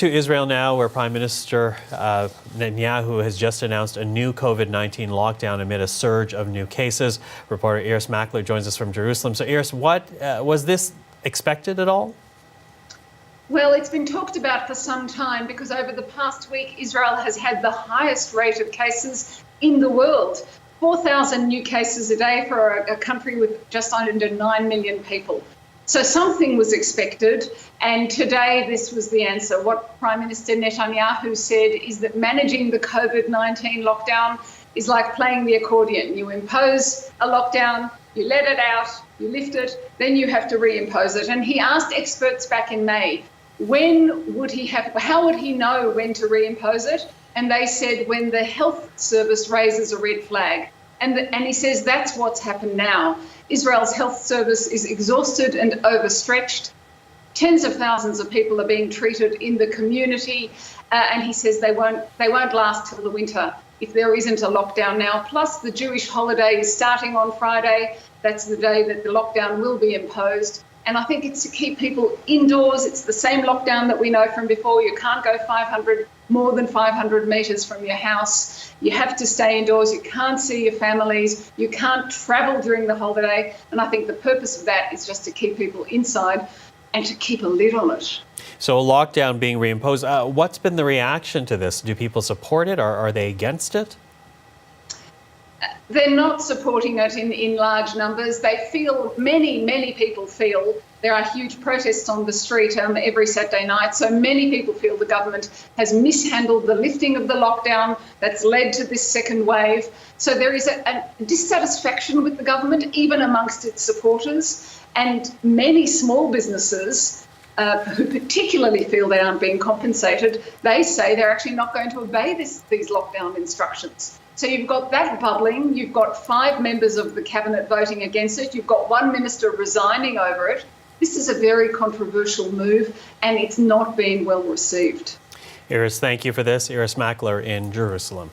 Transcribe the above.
To Israel now, where Prime Minister Netanyahu has just announced a new COVID-19 lockdown amid a surge of new cases. Reporter Iris Mackler joins us from Jerusalem. So Iris, was this expected at all? Well, it's been talked about for some time because over the past week, Israel has had the highest rate of cases in the world. 4,000 new cases a day for a country with just under 9 million people. So something was expected, and today this was the answer. What Prime Minister Netanyahu said is that managing the COVID-19 lockdown is like playing the accordion. You impose a lockdown, you let it out, you lift it, then you have to reimpose it. And he asked experts back in May, how would he know when to reimpose it? And they said when the health service raises a red flag. And he says that's what's happened now. Israel's health service is exhausted and overstretched. Tens of thousands of people are being treated in the community, and he says they won't last till the winter if there isn't a lockdown now. Plus, the Jewish holiday is starting on Friday. That's the day that the lockdown will be imposed. And I think it's to keep people indoors. It's the same lockdown that we know from before. You can't go more than 500 metres from your house. You have to stay indoors. You can't see your families. You can't travel during the holiday. And I think the purpose of that is just to keep people inside and to keep a lid on it. So a lockdown being reimposed. What's been the reaction to this? Do people support it, or are they against it? They're not supporting it in large numbers. They feel, many people feel, there are huge protests on the street every Saturday night. So many people feel the government has mishandled the lifting of the lockdown that's led to this second wave. So there is a dissatisfaction with the government, even amongst its supporters. And many small businesses who particularly feel they aren't being compensated, they say they're actually not going to obey these lockdown instructions. So you've got that bubbling, you've got 5 members of the cabinet voting against it, you've got 1 minister resigning over it. This is a very controversial move, and it's not being well received. Iris, thank you for this. Iris Mackler in Jerusalem.